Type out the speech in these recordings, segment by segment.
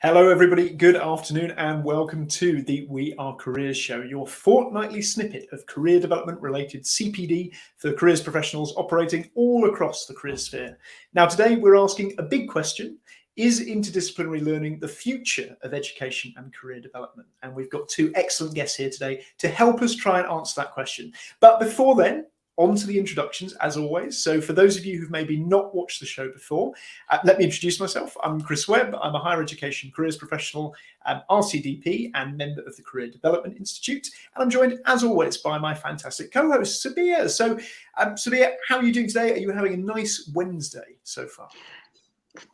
Hello, everybody. Good afternoon and welcome to the We Are Careers Show, your fortnightly snippet of career development related CPD for careers professionals operating all across the career sphere. Now, today we're asking a big question. Is interdisciplinary learning the future of education and career development? And we've got two excellent guests here today to help us try and answer that question. But before then, on to the introductions, as always. So for those of you who've maybe not watched the show before, let me introduce myself. I'm Chris Webb. I'm a higher education careers professional, RCDP, and member of the Career Development Institute. And I'm joined, as always, by my fantastic co-host, Sabiha. So, Sabiha, how are you doing today? Are you having a nice Wednesday so far?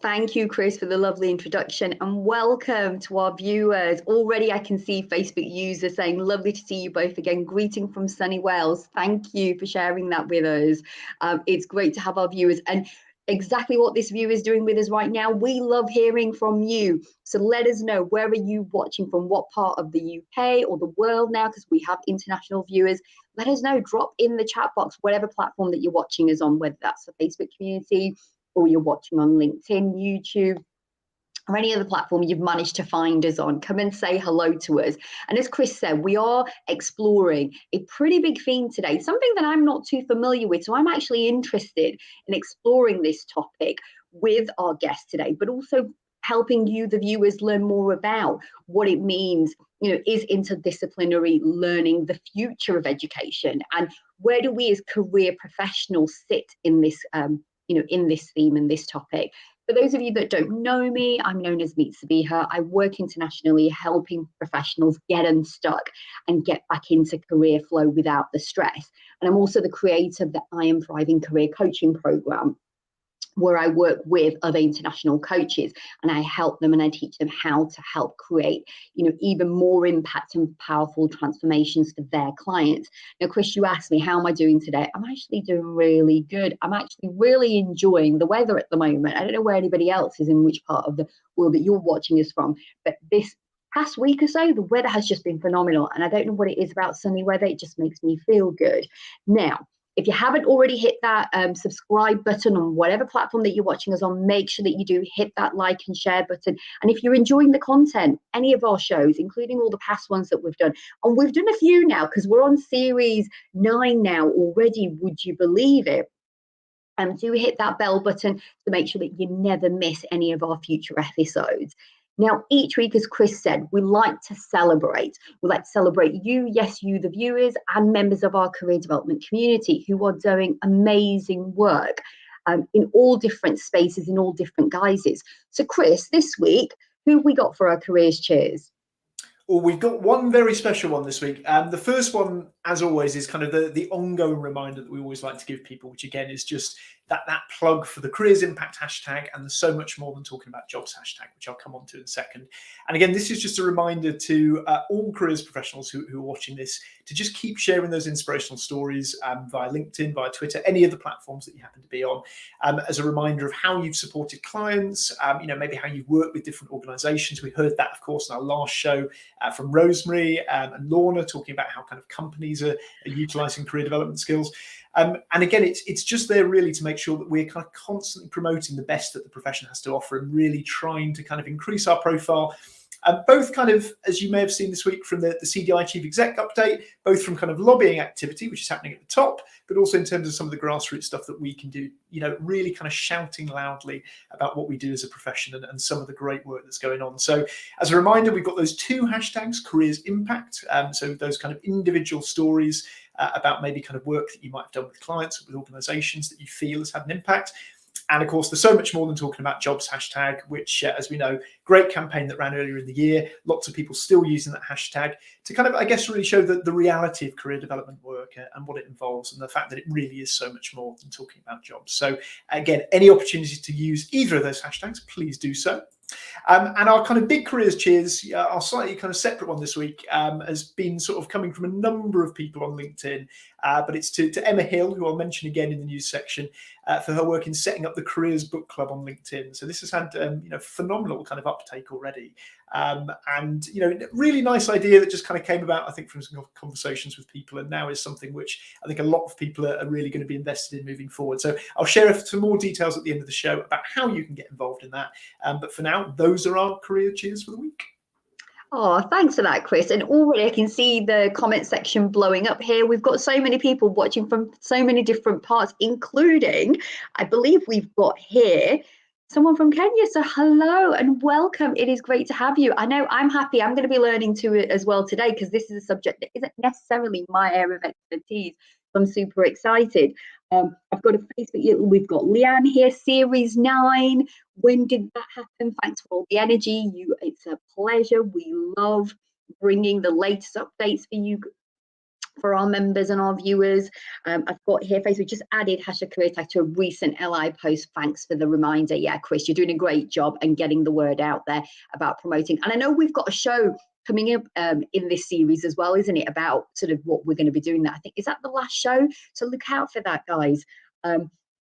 Thank you, Chris, for the lovely introduction, and welcome to our viewers. Already I can see Facebook users saying, lovely to see you both again. Greeting from sunny Wales. Thank you for sharing that with us. It's great to have our viewers, and exactly what this viewer is doing with us right now. We love hearing from you. So let us know, where are you watching from, what part of the UK or the world now, because we have international viewers. Let us know, drop in the chat box, whatever platform that you're watching us on, whether that's the Facebook community, or you're watching on LinkedIn, YouTube, or any other platform you've managed to find us on. Come and say hello to us. And as Chris said, we are exploring a pretty big theme today, something that I'm not too familiar with. So I'm actually interested in exploring this topic with our guest today, but also helping you, the viewers, learn more about what it means. Is interdisciplinary learning the future of education? And where do we as career professionals sit in this in this theme and this topic? For those of you that don't know me, I'm known as Meet Sabiha. I work internationally helping professionals get unstuck and get back into career flow without the stress. And I'm also the creator of the I Am Thriving Career Coaching Program, where I work with other international coaches and I help them and I teach them how to help create, even more impact and powerful transformations for their clients. Now, Chris, you asked me, how am I doing today? I'm actually doing really good. I'm actually really enjoying the weather at the moment. I don't know where anybody else is, in which part of the world that you're watching us from, but this past week or so, the weather has just been phenomenal. And I don't know what it is about sunny weather. It just makes me feel good. Now, if you haven't already hit that subscribe button on whatever platform that you're watching us on, make sure that you do hit that like and share button. And if you're enjoying the content, any of our shows, including all the past ones that we've done, and we've done a few now because we're on series 9 now already, would you believe it? Do hit that bell button to make sure that you never miss any of our future episodes. Now, each week, as Chris said, we like to celebrate. We like to celebrate you, yes, you, the viewers, and members of our career development community who are doing amazing work in all different spaces, in all different guises. So, Chris, this week, who have we got for our careers cheers? Well, we've got one very special one this week. The first one, as always, is kind of the ongoing reminder that we always like to give people, which again is just that plug for the Careers Impact hashtag and the So Much More Than Talking About Jobs hashtag, which I'll come on to in a second. And again, this is just a reminder to all careers professionals who are watching this to just keep sharing those inspirational stories via LinkedIn, via Twitter, any of the platforms that you happen to be on, as a reminder of how you've supported clients, maybe how you've worked with different organizations. We heard that, of course, in our last show from Rosemary and Lorna, talking about how kind of companies are utilizing career development skills. And again, it's just there really to make sure that we're kind of constantly promoting the best that the profession has to offer and really trying to kind of increase our profile. Both kind of, as you may have seen this week from the CDI Chief Exec update, both from kind of lobbying activity, which is happening at the top, but also in terms of some of the grassroots stuff that we can do, really kind of shouting loudly about what we do as a profession and some of the great work that's going on. So as a reminder, we've got those two hashtags, Careers Impact, so those kind of individual stories about maybe kind of work that you might have done with clients, with organizations that you feel has had an impact. And of course, there's so much more than talking about jobs hashtag, which, as we know, great campaign that ran earlier in the year. Lots of people still using that hashtag to kind of, I guess, really show the reality of career development work and what it involves and the fact that it really is so much more than talking about jobs. So again, any opportunity to use either of those hashtags, please do so. And our kind of big careers cheers, our slightly kind of separate one this week, has been sort of coming from a number of people on LinkedIn but it's to Emma Hill, who I'll mention again in the news section, for her work in setting up the Careers Book Club on LinkedIn. So this has had phenomenal kind of uptake already. And really nice idea that just kind of came about, I think, from some conversations with people, and now is something which I think a lot of people are really going to be invested in moving forward. So I'll share some more details at the end of the show about how you can get involved in that. But for now, those are our career cheers for the week. Oh, thanks for that, Chris. And already I can see the comment section blowing up here. We've got so many people watching from so many different parts, including, I believe we've got here someone from Kenya. So hello and welcome. It is great to have you. I know I'm happy. I'm going to be learning to it as well today, because this is a subject that isn't necessarily my area of expertise. So I'm super excited. I've got a Facebook. We've got Leanne here, Series 9. When did that happen? Thanks for all the energy. It's a pleasure. We love bringing the latest updates for you, for our members and our viewers. I've got here Facebook just added #career to a recent LI post. Thanks for the reminder. Yeah, Chris, you're doing a great job and getting the word out there about promoting. And I know we've got a show coming up in this series as well, isn't it, about sort of what we're going to be doing. That I think is that the last show, so look out for that, guys.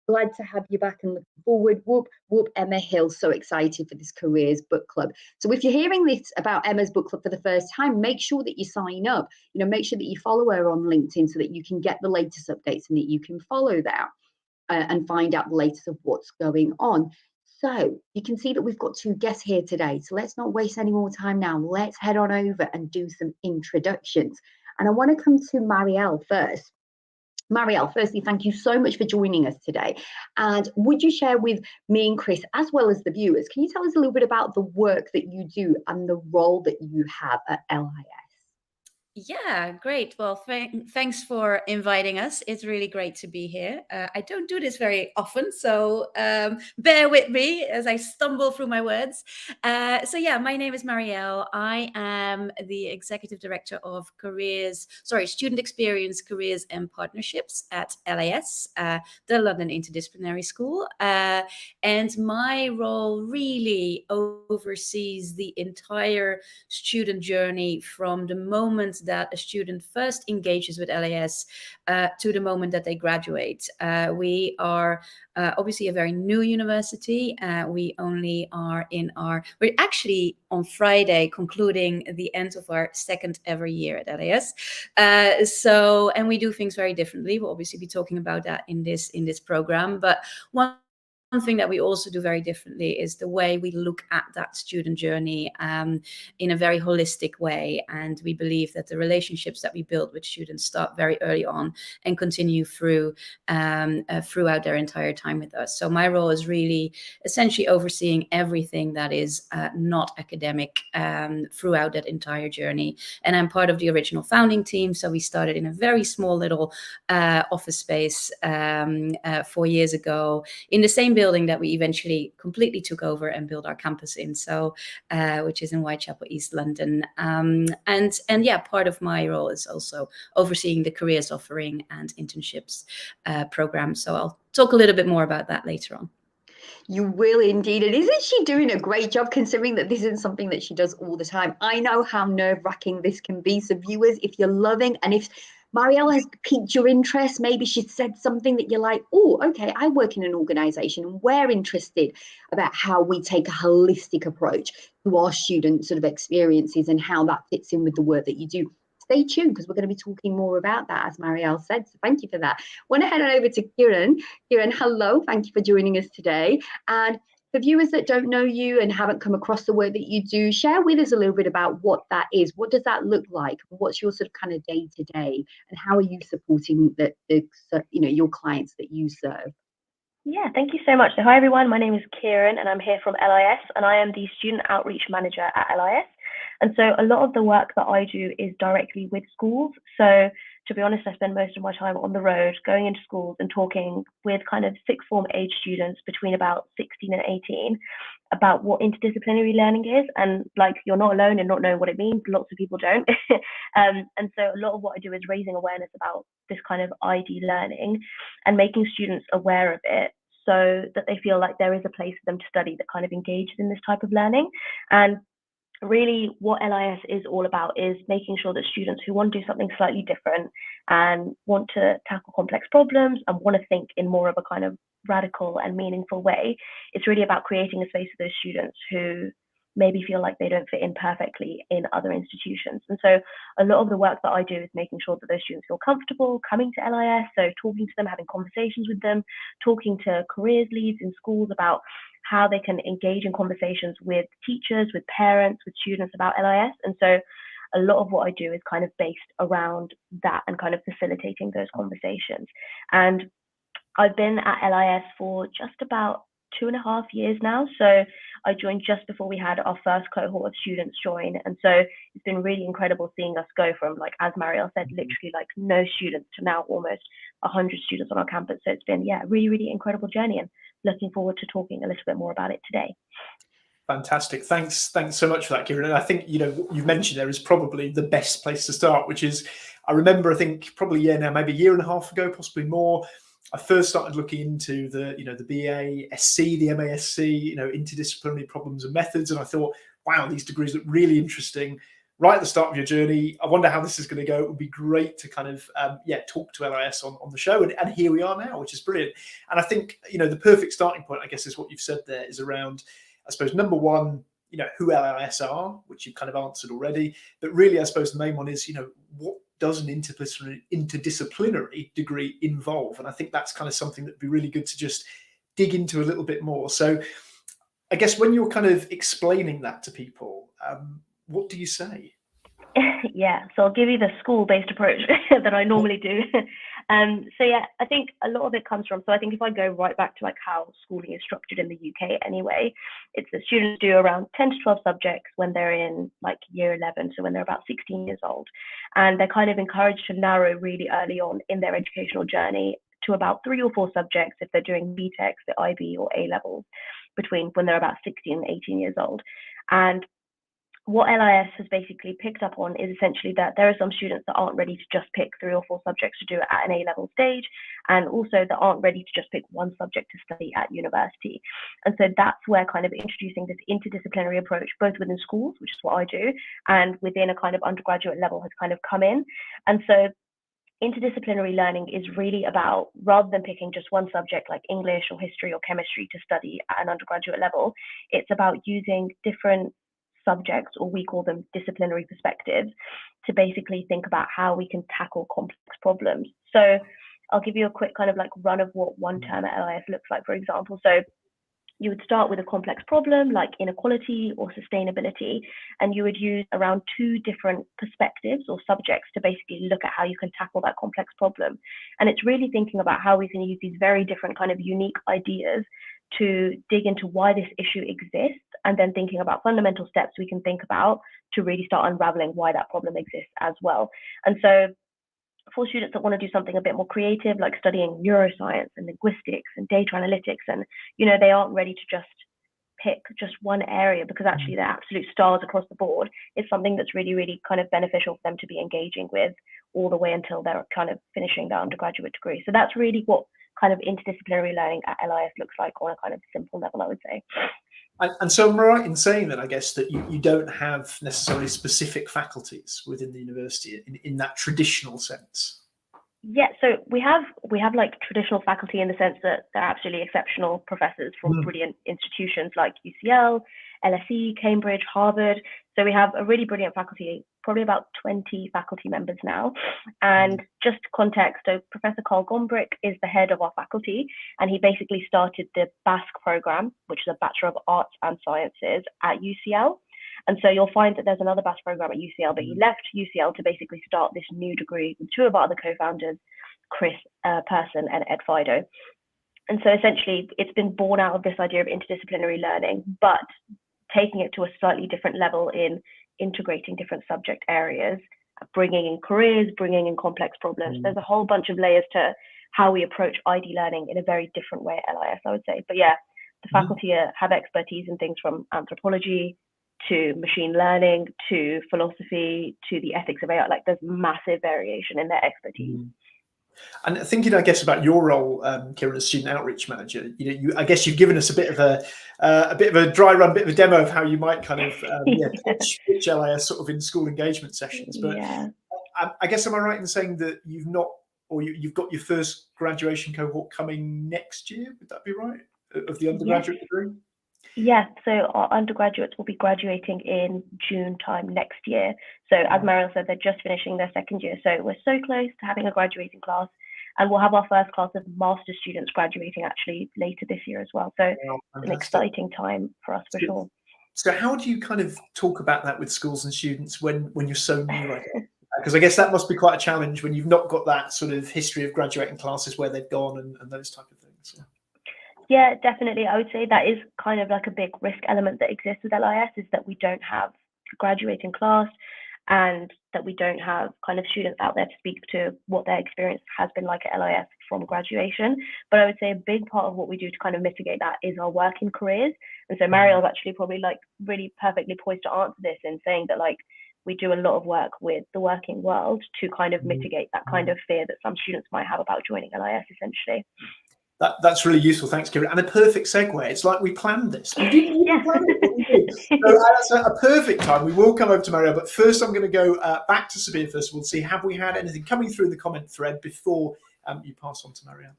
Glad to have you back and looking forward. Whoop, whoop, Emma Hill, so excited for this Careers Book Club. So if you're hearing this about Emma's book club for the first time, make sure that you sign up. Make sure that you follow her on LinkedIn so that you can get the latest updates and that you can follow that and find out the latest of what's going on. So you can see that we've got 2 guests here today. So let's not waste any more time now. Let's head on over and do some introductions. And I want to come to Marielle first. Marielle, firstly, thank you so much for joining us today. And would you share with me and Chris, as well as the viewers, can you tell us a little bit about the work that you do and the role that you have at LIS? Yeah, great. Well, thanks for inviting us. It's really great to be here. I don't do this very often, so bear with me as I stumble through my words. So yeah, my name is Marielle. I am the Executive Director of Student Experience, Careers and Partnerships at LIS, the London Interdisciplinary School. And my role really oversees the entire student journey from the moment that a student first engages with LIS to the moment that they graduate. We are obviously a very new university. We're actually on Friday concluding the end of our 2nd ever year at LIS. And we do things very differently. We'll obviously be talking about that in this program. But one thing that we also do very differently is the way we look at that student journey in a very holistic way. And we believe that the relationships that we build with students start very early on and continue throughout their entire time with us. So my role is really essentially overseeing everything that is not academic throughout that entire journey. And I'm part of the original founding team. So we started in a very small little office space 4 years ago in the same building that we eventually completely took over and built our campus in, so which is in Whitechapel, East London. And yeah, part of my role is also overseeing the careers offering and internships program. So I'll talk a little bit more about that later on. You will indeed. And isn't she doing a great job, considering that this isn't something that she does all the time? I know how nerve-wracking this can be. So viewers, if you're loving, and if Marielle has piqued your interest, maybe she said something that you're like, oh, okay, I work in an organisation and we're interested about how we take a holistic approach to our student sort of experiences and how that fits in with the work that you do. Stay tuned, because we're going to be talking more about that, as Marielle said. So thank you for that. I want to head on over to Kiran. Kiran, hello. Thank you for joining us today. And for viewers that don't know you and haven't come across the work that you do, share with us a little bit about what that is. What does that look like? What's your sort of kind of day to day, and how are you supporting your clients that you serve? Yeah, thank you so much. So hi everyone, my name is Kieran and I'm here from LIS, and I am the Student Outreach Manager at LIS. And so a lot of the work that I do is directly with schools. So to be honest, I spend most of my time on the road, going into schools and talking with kind of sixth form age students between about 16 and 18 about what interdisciplinary learning is. And like, you're not alone in not knowing what it means. Lots of people don't. And so a lot of what I do is raising awareness about this kind of ID learning and making students aware of it, so that they feel like there is a place for them to study that kind of engages in this type of learning. And really what LIS is all about is making sure that students who want to do something slightly different and want to tackle complex problems and want to think in more of a kind of radical and meaningful way, it's really about creating a space for those students who maybe feel like they don't fit in perfectly in other institutions. And so a lot of the work that I do is making sure that those students feel comfortable coming to LIS, so talking to them, having conversations with them, talking to careers leads in schools about how they can engage in conversations with teachers, with parents, with students about LIS. And so a lot of what I do is kind of based around that and kind of facilitating those conversations. And I've been at LIS for just about 2.5 years now. So I joined just before we had our first cohort of students join. And so it's been really incredible seeing us go from, like, as Marielle said, literally like no students to now almost 100 students on our campus. So it's been, yeah, really, really incredible journey, and looking forward to talking a little bit more about it today. Fantastic. Thanks so much for that, Kiran. And I think, what you've mentioned there is probably the best place to start, which is, I remember, I think probably, maybe a 1.5 years ago, possibly more, I first started looking into the BA, SC, the MASC, interdisciplinary problems and methods. And I thought, wow, these degrees look really interesting right at the start of your journey. I wonder how this is going to go. It would be great to kind of, talk to LIS on the show. And here we are now, which is brilliant. And I think, the perfect starting point, I guess, is what you've said there, is around, I suppose, number one, who LIS are, which you've kind of answered already. But really, I suppose the main one is, what does an interdisciplinary degree involve? And I think that's kind of something that'd be really good to just dig into a little bit more. So I guess when you're kind of explaining that to people, what do you say? Yeah, so I'll give you the school-based approach that I normally do. So yeah, I think a lot of it comes from, so I think if I go right back to like how schooling is structured in the UK anyway, it's that students do around 10 to 12 subjects when they're in like year 11, so when they're about 16 years old. And they're kind of encouraged to narrow really early on in their educational journey to about 3 or 4 subjects if they're doing BTECs, the IB or A levels, between when they're about 16 and 18 years old. And what LIS has basically picked up on is essentially that there are some students that aren't ready to just pick 3 or 4 subjects to do it at an A-level stage, and also that aren't ready to just pick one subject to study at university. And so that's where kind of introducing this interdisciplinary approach, both within schools, which is what I do, and within a kind of undergraduate level has kind of come in. And so interdisciplinary learning is really about, rather than picking just one subject like English or history or chemistry to study at an undergraduate level, it's about using different subjects, or we call them disciplinary perspectives, to basically think about how we can tackle complex problems. So I'll give you a quick kind of like run of what one term at LIS looks like, for example. So you would start with a complex problem like inequality or sustainability, and you would use around 2 different perspectives or subjects to basically look at how you can tackle that complex problem. And it's really thinking about how we can use these very different kind of unique ideas to dig into why this issue exists, and then thinking about fundamental steps we can think about to really start unraveling why that problem exists as well. And so for students that want to do something a bit more creative, like studying neuroscience and linguistics and data analytics, and they aren't ready to just pick just one area because actually they're absolute stars across the board, it's something that's really, really kind of beneficial for them to be engaging with all the way until they're kind of finishing their undergraduate degree. So that's really what kind of interdisciplinary learning at LIS looks like on a kind of simple level, I would say. And so I'm right in saying that, I guess, that you don't have necessarily specific faculties within the university in that traditional sense. Yeah, so we have like traditional faculty in the sense that they're absolutely exceptional professors from brilliant institutions like UCL, LSE, Cambridge, Harvard. So we have a really brilliant faculty, probably about 20 faculty members now. And just context, so Professor Carl Gombrich is the head of our faculty, and he basically started the BASC program, which is a Bachelor of Arts and Sciences at UCL. And so you'll find that there's another BASC program at UCL, but he left UCL to basically start this new degree with 2 of our other co-founders, Chris Person and Ed Fido. And so essentially it's been born out of this idea of interdisciplinary learning, but taking it to a slightly different level in integrating different subject areas, bringing in careers, bringing in complex problems. There's a whole bunch of layers to how we approach ID learning in a very different way at LIS, I would say. But yeah, the faculty have expertise in things from anthropology to machine learning to philosophy to the ethics of AI. Like, there's massive variation in their expertise. And thinking, I guess, about your role, Kiran, as student outreach manager, I guess you've given us a bit of a dry run, a bit of a demo of how you might kind of pitch LIS sort of in school engagement sessions. But I guess, am I right in saying that you've got your first graduation cohort coming next year? Would that be right, of the undergraduate degree? Yeah, so our undergraduates will be graduating in June time next year. So as Marielle said, they're just finishing their second year. So we're so close to having a graduating class, and we'll have our first class of master's students graduating actually later this year as well. So an exciting time for us for sure. So how do you kind of talk about that with schools and students when you're so new, I guess? Because I guess that must be quite a challenge when you've not got that sort of history of graduating classes where they've gone and those type of things. Yeah, definitely. I would say that is kind of like a big risk element that exists with LIS, is that we don't have a graduating class and that we don't have kind of students out there to speak to what their experience has been like at LIS from graduation. But I would say a big part of what we do to kind of mitigate that is our working careers. And so Marielle is actually probably like really perfectly poised to answer this in saying that like we do a lot of work with the working world to kind of mitigate that kind of fear that some students might have about joining LIS essentially. That's really useful. Thanks, Kiran. And a perfect segue. It's like we planned this. We didn't even plan it, but we did. So that's a perfect time. We will come over to Marielle, but first I'm going to go back to Sabiha first of all to see, have we had anything coming through the comment thread before you pass on to Marielle?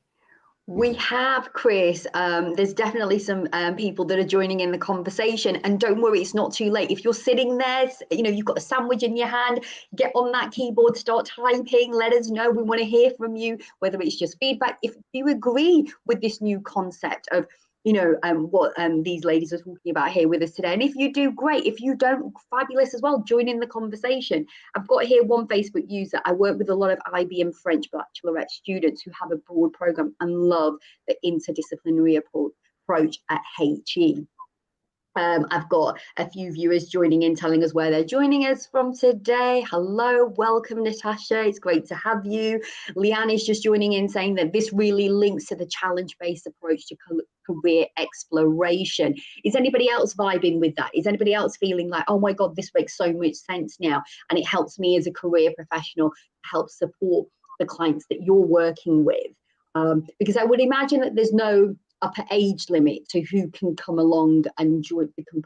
We have, Chris. There's definitely some people that are joining in the conversation, and don't worry, it's not too late. If you're sitting there, you've got a sandwich in your hand, get on that keyboard, start typing, let us know. We want to hear from you, whether it's just feedback, if you agree with this new concept of what these ladies are talking about here with us today. And if you do, great. If you don't, fabulous as well. Join in the conversation. I've got here one Facebook user. I work with a lot of IB and French bachelorette students who have a broad program and love the interdisciplinary approach at HE. I've got a few viewers joining in, telling us where they're joining us from today. Hello, welcome, Natasha. It's great to have you. Leanne is just joining in, saying that this really links to the challenge-based approach to career exploration. Is anybody else vibing with that? Is anybody else feeling like, oh my God, this makes so much sense now, and it helps me as a career professional to help support the clients that you're working with? Because I would imagine that there's no upper age limit to who can come along and become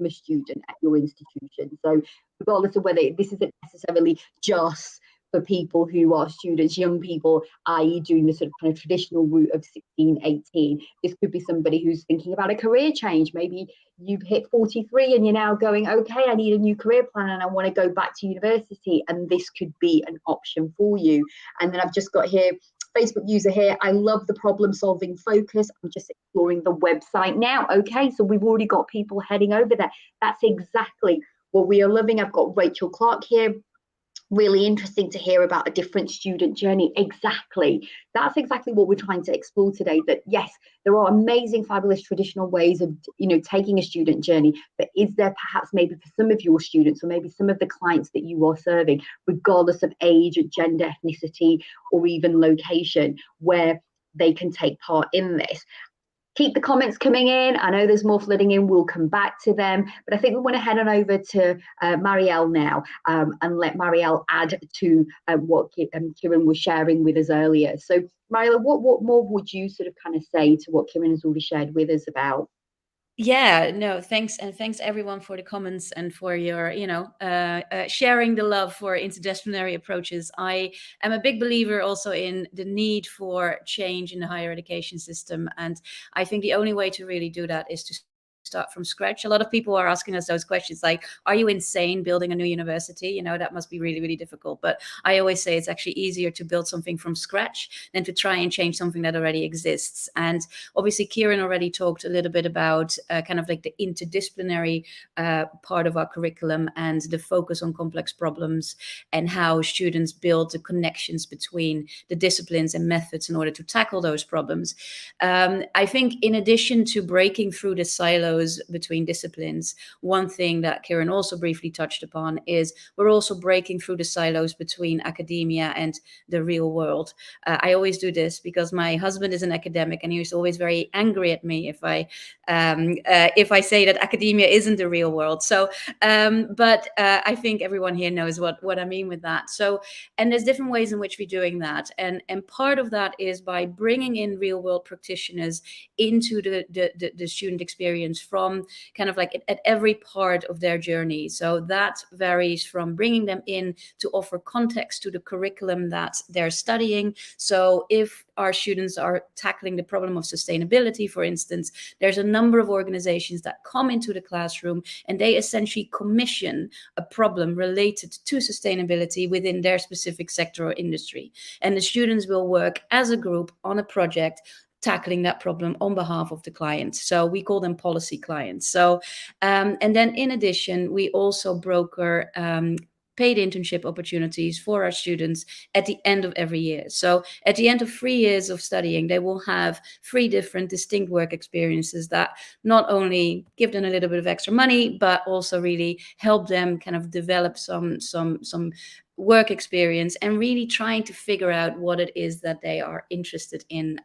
a student at your institution. So regardless of whether this isn't necessarily just for people who are students, young people, i.e. doing the sort of kind of traditional route of 16, 18, this could be somebody who's thinking about a career change. Maybe you've hit 43 and you're now going, okay, I need a new career plan and I want to go back to university, and this could be an option for you. And then I've just got here, Facebook user here, I love the problem solving focus. I'm just exploring the website now. Okay, so we've already got people heading over there. That's exactly what we are loving. I've got Rachel Clark here. Really interesting to hear about a different student journey. Exactly. That's exactly what we're trying to explore today. That yes, there are amazing, fabulous traditional ways of, taking a student journey, but is there perhaps maybe for some of your students or maybe some of the clients that you are serving, regardless of age, gender, ethnicity, or even location, where they can take part in this? Keep the comments coming in. I know there's more flooding in. We'll come back to them. But I think we want to head on over to Marielle now and let Marielle add to what Kiran was sharing with us earlier. So Marielle, what more would you sort of kind of say to what Kiran has already shared with us about? Yeah, no, thanks. And thanks everyone for the comments and for your, sharing the love for interdisciplinary approaches. I am a big believer also in the need for change in the higher education system. And I think the only way to really do that is to start from scratch. A lot of people are asking us those questions like, are you insane building a new university? That must be really, really difficult. But I always say it's actually easier to build something from scratch than to try and change something that already exists. And obviously Kiran already talked a little bit about kind of like the interdisciplinary part of our curriculum and the focus on complex problems and how students build the connections between the disciplines and methods in order to tackle those problems. I think in addition to breaking through the silos silos between disciplines, one thing that Kiran also briefly touched upon is we're also breaking through the silos between academia and the real world. I always do this because my husband is an academic, and he's always very angry at me if I say that academia isn't the real world. So, but I think everyone here knows what I mean with that. So, and there's different ways in which we're doing that, and part of that is by bringing in real world practitioners into the student experience from kind of like at every part of their journey. So that varies from bringing them in to offer context to the curriculum that they're studying. So if our students are tackling the problem of sustainability, for instance, there's a number of organizations that come into the classroom and they essentially commission a problem related to sustainability within their specific sector or industry. And the students will work as a group on a project tackling that problem on behalf of the client. So we call them policy clients. So, and then in addition, we also broker paid internship opportunities for our students at the end of every year. So at the end of 3 years of studying, they will have 3 different distinct work experiences that not only give them a little bit of extra money, but also really help them kind of develop some work experience and really trying to figure out what it is that they are interested in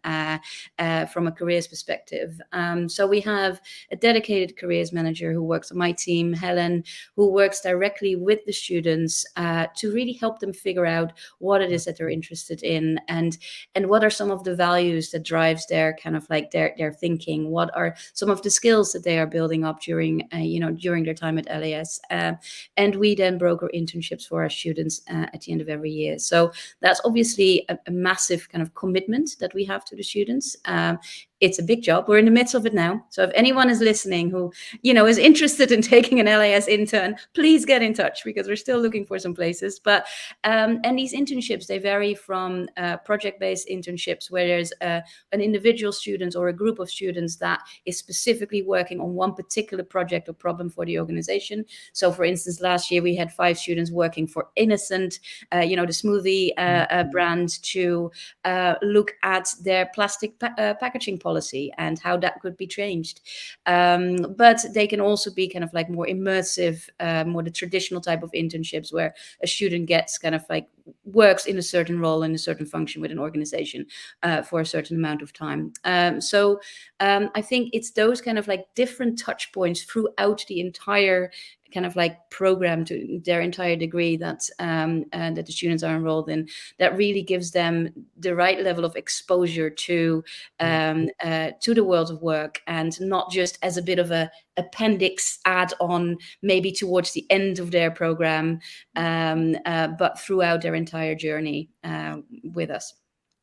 from a careers perspective. So we have a dedicated careers manager who works on my team, Helen, who works directly with the students to really help them figure out what it is that they're interested in and what are some of the values that drives their kind of like their thinking, what are some of the skills that they are building up during during their time at LAS, and we then broker internships for our students at the end of every year. So that's obviously a massive kind of commitment that we have to the students. It's a big job. We're in the midst of it now. So if anyone is listening who, is interested in taking an LAS intern, please get in touch because we're still looking for some places. But, and these internships, they vary from project-based internships where there's an individual student or a group of students that is specifically working on one particular project or problem for the organization. So for instance, last year we had 5 students working for Innocent, the smoothie brand, to look at their plastic packaging policy and how that could be changed. But they can also be kind of like more immersive, more the traditional type of internships where a student gets kind of like works in a certain role in a certain function with an organization for a certain amount of time. So I think it's those kind of like different touch points throughout the entire kind of like program to their entire degree that the students are enrolled in, that really gives them the right level of exposure to the world of work, and not just as a bit of a appendix add-on maybe towards the end of their program, but throughout their entire journey with us.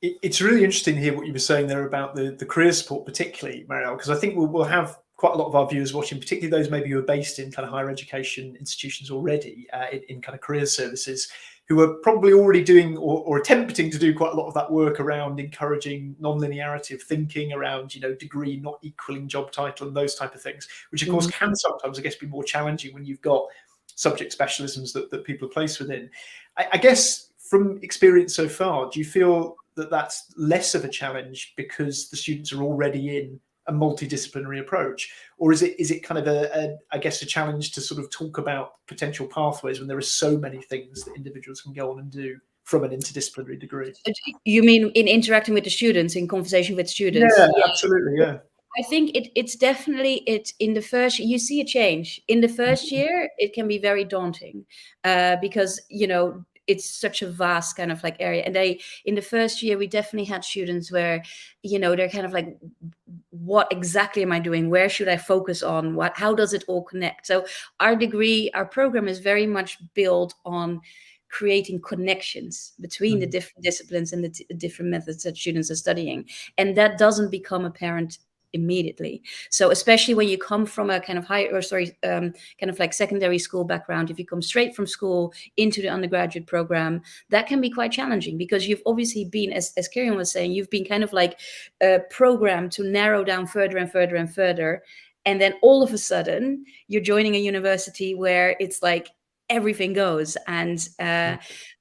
It's really interesting to hear what you were saying there about the career support, particularly, Marielle, because I think we'll have quite a lot of our viewers watching, particularly those maybe who are based in kind of higher education institutions already in kind of career services, who are probably already doing or attempting to do quite a lot of that work around encouraging non-linearity of thinking, around degree not equaling job title and those type of things, which of course can sometimes, I guess, be more challenging when you've got subject specialisms that people are placed within. I guess from experience so far, do you feel that that's less of a challenge because the students are already in a multidisciplinary approach, or is it kind of I guess a challenge to sort of talk about potential pathways when there are so many things that individuals can go on and do from an interdisciplinary degree? You mean in interacting with the students, in conversation with students? Yeah, absolutely, yeah. I think it's definitely in the first, you see a change. In the first year, it can be very daunting because, it's such a vast kind of like area. And in the first year, we definitely had students where, they're kind of like, what exactly am I doing? Where should I focus on? How does it all connect? So our program is very much built on creating connections between the different disciplines and the different methods that students are studying. And that doesn't become apparent immediately. So especially when you come from a kind of kind of like secondary school background, if you come straight from school into the undergraduate program, that can be quite challenging because you've obviously been, as Kiran was saying, you've been kind of like programmed to narrow down further and further and further. And then all of a sudden you're joining a university where it's like everything goes. And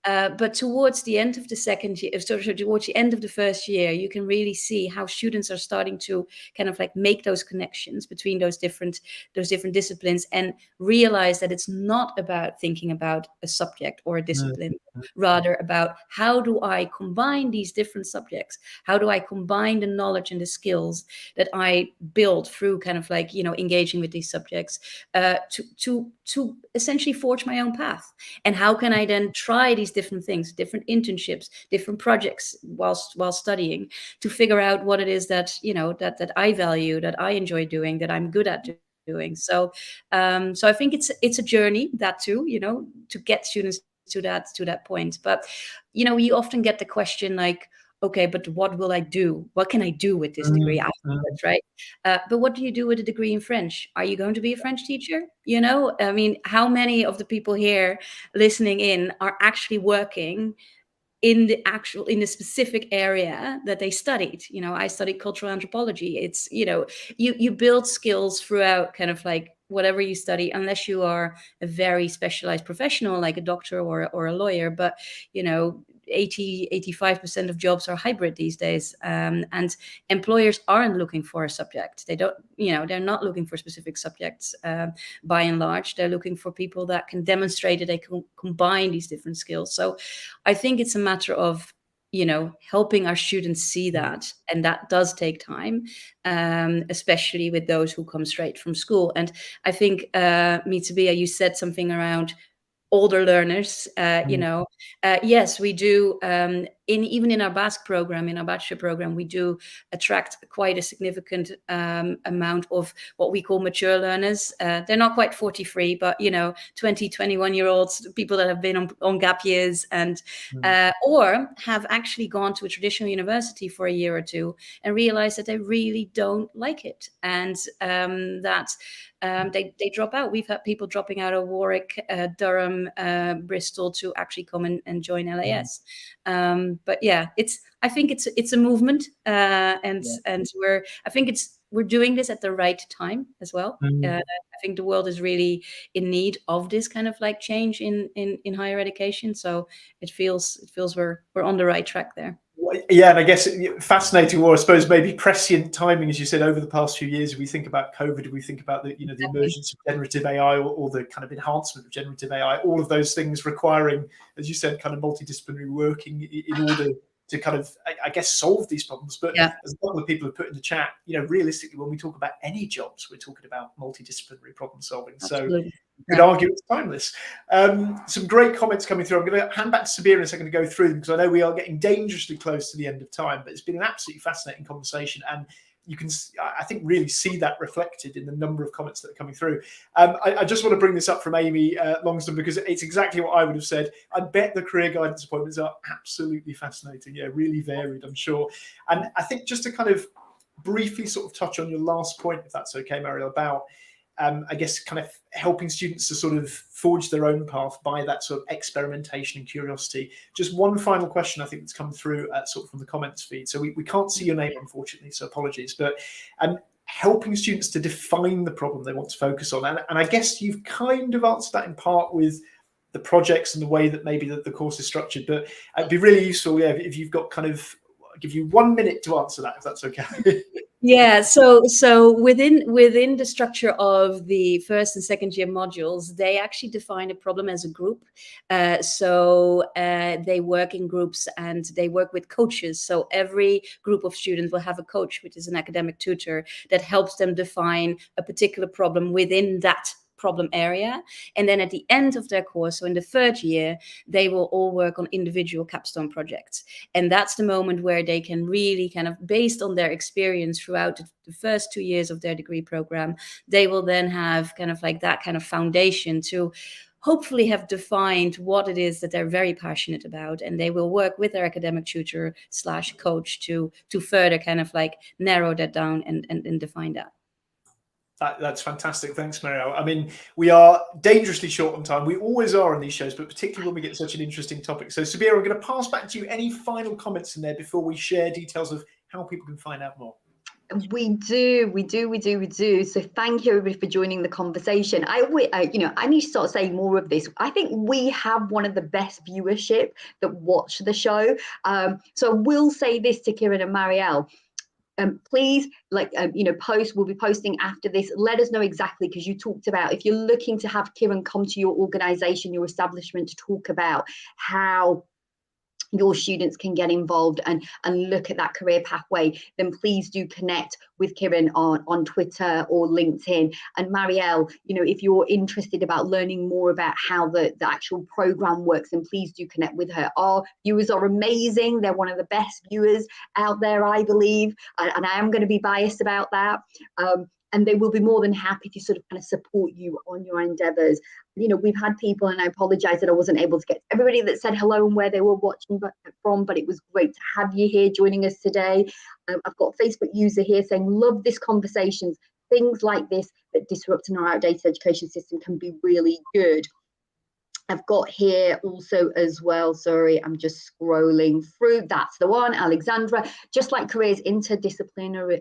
But towards the end of the second year, towards the end of the first year, you can really see how students are starting to kind of like make those connections between those different disciplines, and realize that it's not about thinking about a subject or a discipline, rather about how do I combine these different subjects? How do I combine the knowledge and the skills that I build through kind of like, engaging with these subjects to essentially forge my own path? And how can I then try these different things, different internships, different projects while studying, to figure out what it is that, that I value, that I enjoy doing, that I'm good at doing. So I think it's a journey, that too, to get students to that point. But you often get the question like, okay, but what will I do? What can I do with this degree afterwards, right? But what do you do with a degree in French? Are you going to be a French teacher? I mean, how many of the people here listening in are actually working in the specific area that they studied? I studied cultural anthropology. It's, you build skills throughout kind of like whatever you study, unless you are a very specialized professional like a doctor or a lawyer. But 85% of jobs are hybrid these days, and employers aren't looking for a subject. They don't, they're not looking for specific subjects. By and large, they're looking for people that can demonstrate that they can combine these different skills. So I think it's a matter of helping our students see that, and that does take time, especially with those who come straight from school. And I think, Sabiha, you said something around older learners. Yes, we do. Even in our Basque program, in our bachelor program, we do attract quite a significant amount of what we call mature learners. They're not quite 43, but 20, 21-year-olds, people that have been on gap years, and or have actually gone to a traditional university for a year or two and realized that they really don't like it, and that they drop out. We've had people dropping out of Warwick, Durham, Bristol to actually come and join LAS. But yeah, I think it's a movement, and we're doing this at the right time as well. I think the world is really in need of this kind of like change in higher education. So it feels we're on the right track there. Yeah, and I guess fascinating, or I suppose maybe prescient timing, as you said, over the past few years. If we think about COVID, if we think about the the emergence of generative AI, or the kind of enhancement of generative AI, all of those things requiring, as you said, kind of multidisciplinary working in order to kind of, I guess, solve these problems. But as a couple of people have put in the chat, realistically, when we talk about any jobs, we're talking about multidisciplinary problem solving. Absolutely. So you could argue it's timeless. Some great comments coming through. I'm going to hand back to Sabiha in a second to go through them, because I know we are getting dangerously close to the end of time, but it's been an absolutely fascinating conversation, and you can, I think, really see that reflected in the number of comments that are coming through. I just want to bring this up from Amy Longston, because it's exactly what I would have said. I bet the career guidance appointments are absolutely fascinating. Yeah, really varied, I'm sure. And I think just to kind of briefly sort of touch on your last point, if that's okay, Marielle, about I guess kind of helping students to sort of forge their own path by that sort of experimentation and curiosity. Just one final question I think that's come through sort of from the comments feed. So we can't see your name, unfortunately, so apologies. But helping students to define the problem they want to focus on. And I guess you've kind of answered that in part with the projects and the way that maybe the course is structured. But it'd be really useful, if you've got kind of, I'll give you 1 minute to answer that, if that's okay. Yeah, so within the structure of the first and second year modules, they actually define a problem as a group. So they work in groups and they work with coaches. So every group of students will have a coach, which is an academic tutor, that helps them define a particular problem within that problem area. And then at the end of their course, so in the third year, they will all work on individual capstone projects. And that's the moment where they can really kind of, based on their experience throughout the first 2 years of their degree program, they will then have kind of like that kind of foundation to hopefully have defined what it is that they're very passionate about. And they will work with their academic tutor / coach to further kind of like narrow that down and define that. That's fantastic. Thanks, Marielle. I mean, we are dangerously short on time. We always are on these shows, but particularly when we get such an interesting topic. So, Sabiha, I'm going to pass back to you. Any final comments in there before we share details of how people can find out more? We do. So thank you everybody for joining the conversation. I need to start saying more of this. I think we have one of the best viewership that watch the show. So I will say this to Kiran and Marielle. Please, we'll be posting after this. Let us know exactly, because you talked about if you're looking to have Kiran come to your organization, your establishment, to talk about how your students can get involved and look at that career pathway, then please do connect with Kiran on Twitter or LinkedIn. And Marielle, if you're interested about learning more about how the actual program works, then please do connect with her. Our viewers are amazing. They're one of the best viewers out there, I believe, and I am going to be biased about that. And they will be more than happy to sort of kind of support you on your endeavors. We've had people, and I apologize that I wasn't able to get everybody that said hello and where they were watching from, but it was great to have you here joining us today. I've got a Facebook user here saying, love this conversations. Things like this that disrupt our outdated education system can be really good. I've got here also as well, sorry, I'm just scrolling through. That's the one, Alexandra. Just like careers, interdisciplinarity,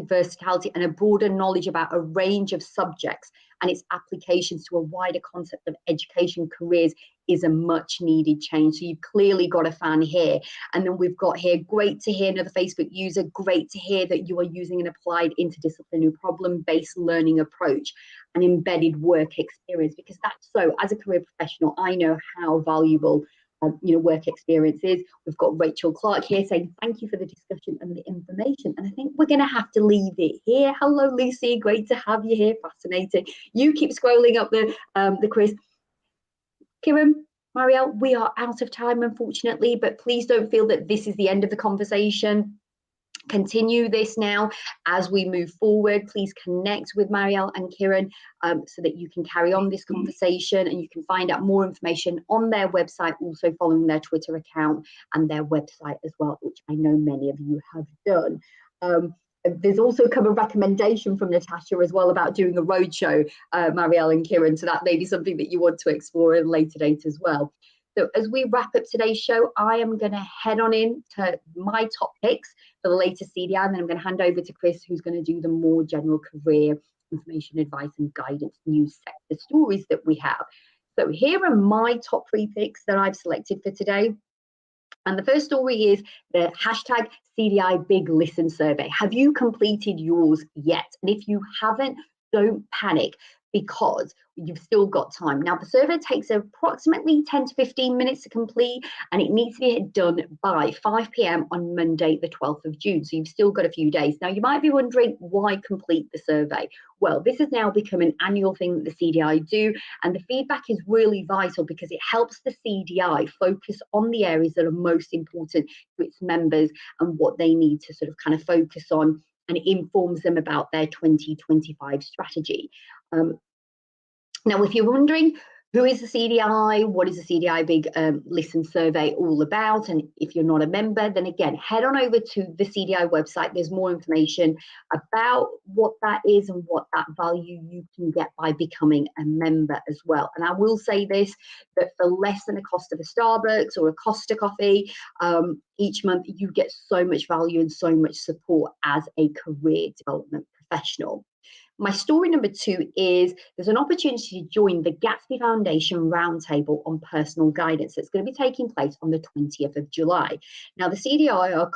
versatility, and a broader knowledge about a range of subjects and its applications to a wider concept of education careers is a much needed change. So you've clearly got a fan here. And then we've got here, great to hear, another Facebook user, great to hear that you are using an applied interdisciplinary problem-based learning approach and embedded work experience, because that's so, as a career professional, I know how valuable work experience is. We've got Rachel Clark here saying, thank you for the discussion and the information. And I think we're going to have to leave it here. Hello, Lucy. Great to have you here. Fascinating. You keep scrolling up the quiz. Kiran, Marielle, we are out of time, unfortunately, but please don't feel that this is the end of the conversation. Continue this now as we move forward. Please connect with Marielle and Kiran so that you can carry on this conversation, and you can find out more information on their website, also following their Twitter account and their website as well, which I know many of you have done. There's also come a recommendation from Natasha as well about doing a roadshow, Marielle and Kiran, so that may be something that you want to explore at a later date as well. So as we wrap up today's show, I am going to head on in to my top picks for the latest CDI, and then I'm going to hand over to Chris, who's going to do the more general career information, advice and guidance news sector stories that we have. So here are my top 3 picks that I've selected for today. And the first story is the hashtag CDI Big Listen survey. Have you completed yours yet? And if you haven't, don't panic, because you've still got time. Now, the survey takes approximately 10 to 15 minutes to complete, and it needs to be done by 5 p.m. on Monday, the 12th of June. So you've still got a few days. Now, you might be wondering, why complete the survey? Well, this has now become an annual thing that the CDI do, and the feedback is really vital because it helps the CDI focus on the areas that are most important to its members and what they need to sort of kind of focus on, and it informs them about their 2025 strategy. Now, if you're wondering, who is the CDI? What is the CDI Big Listen survey all about? And if you're not a member, then again, head on over to the CDI website. There's more information about what that is and what that value you can get by becoming a member as well. And I will say this, that for less than the cost of a Starbucks or a Costa coffee each month, you get so much value and so much support as a career development professional. My story number 2 is there's an opportunity to join the Gatsby Foundation Roundtable on Personal Guidance. It's going to be taking place on the 20th of July. Now, the CDI are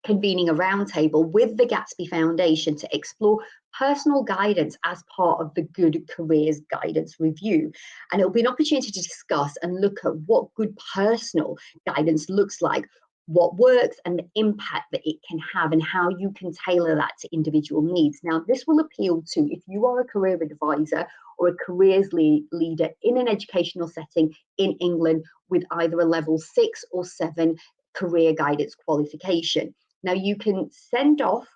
convening a roundtable with the Gatsby Foundation to explore personal guidance as part of the Good Careers Guidance Review. And it'll be an opportunity to discuss and look at what good personal guidance looks like, what works and the impact that it can have, and how you can tailor that to individual needs. Now, this will appeal to if you are a career advisor or a careers leader in an educational setting in England with either a level 6 or 7 career guidance qualification. Now, you can send off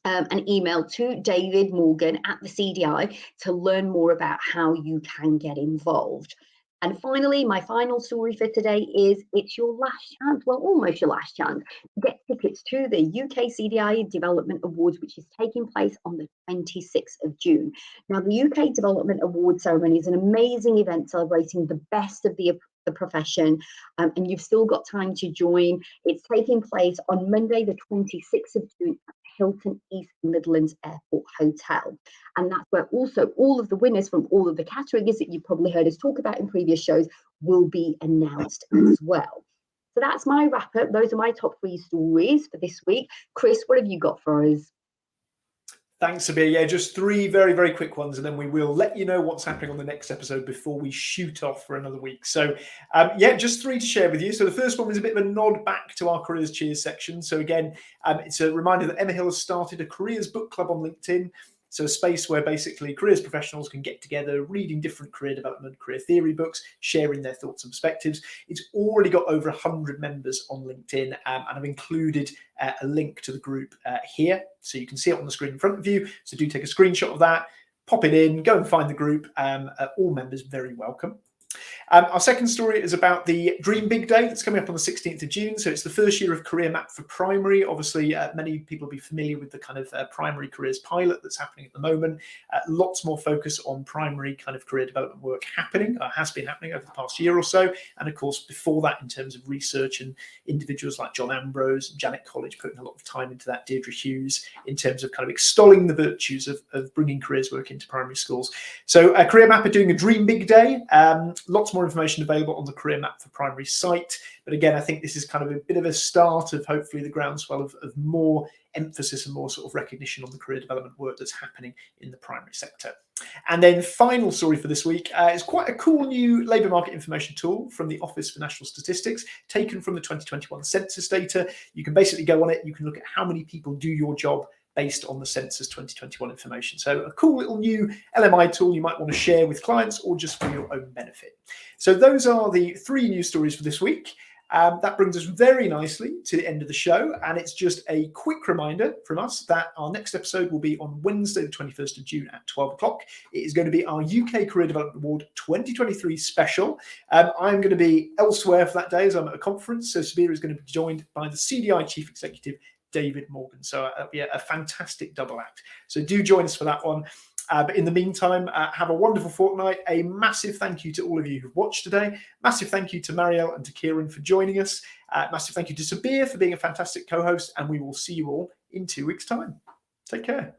an email to David Morgan at the CDI to learn more about how you can get involved. And finally, my final story for today is it's your last chance, well, almost your last chance, to get tickets to the UK CDI Development Awards, which is taking place on the 26th of June. Now, the UK Development Awards ceremony is an amazing event celebrating the best of the the profession, and you've still got time to join. It's taking place on Monday, the 26th of June at Hilton East Midlands Airport Hotel. And that's where also all of the winners from all of the categories that you've probably heard us talk about in previous shows will be announced as well. So that's my wrap up. Those are my top 3 stories for this week. Chris, what have you got for us? Thanks, Sabiha. Yeah, just 3 very, very quick ones, and then we will let you know what's happening on the next episode before we shoot off for another week. So, yeah, just 3 to share with you. So the first one was a bit of a nod back to our Careers Cheers section. So again, it's a reminder that Emma Hill has started a Careers Book Club on LinkedIn. So a space where basically careers professionals can get together, reading different career development, career theory books, sharing their thoughts and perspectives. It's already got over 100 members on LinkedIn, and I've included a link to the group here. So you can see it on the screen in front of you. So do take a screenshot of that, pop it in, go and find the group. All members very welcome. Our second story is about the Dream Big Day that's coming up on the 16th of June. So it's the first year of Career Map for Primary. Obviously, many people will be familiar with the kind of primary careers pilot that's happening at the moment. Lots more focus on primary kind of career development work happening, has been happening over the past year or so. And of course, before that, in terms of research and individuals like John Ambrose and Janet College putting a lot of time into that, Deirdre Hughes, in terms of kind of extolling the virtues of bringing careers work into primary schools. So Career Map are doing a Dream Big Day. Lots more information available on the Career Map for Primary site. But again, I think this is kind of a bit of a start of hopefully the groundswell of more emphasis and more sort of recognition on the career development work that's happening in the primary sector. And then final story for this week is quite a cool new labour market information tool from the Office for National Statistics, taken from the 2021 census data. You can basically go on it, you can look at how many people do your job based on the census 2021 information. So a cool little new LMI tool you might want to share with clients or just for your own benefit. So those are the 3 news stories for this week. That brings us very nicely to the end of the show. And it's just a quick reminder from us that our next episode will be on Wednesday, the 21st of June at 12 o'clock. It is going to be our UK Career Development Award 2023 special. I'm going to be elsewhere for that day as I'm at a conference. So Sabiha is going to be joined by the CDI Chief Executive, David Morgan. So it'll be a fantastic double act. So do join us for that one. But in the meantime, have a wonderful fortnight. A massive thank you to all of you who've watched today. Massive thank you to Marielle and to Kieran for joining us. Massive thank you to Sabiha for being a fantastic co-host. And we will see you all in 2 weeks' time. Take care.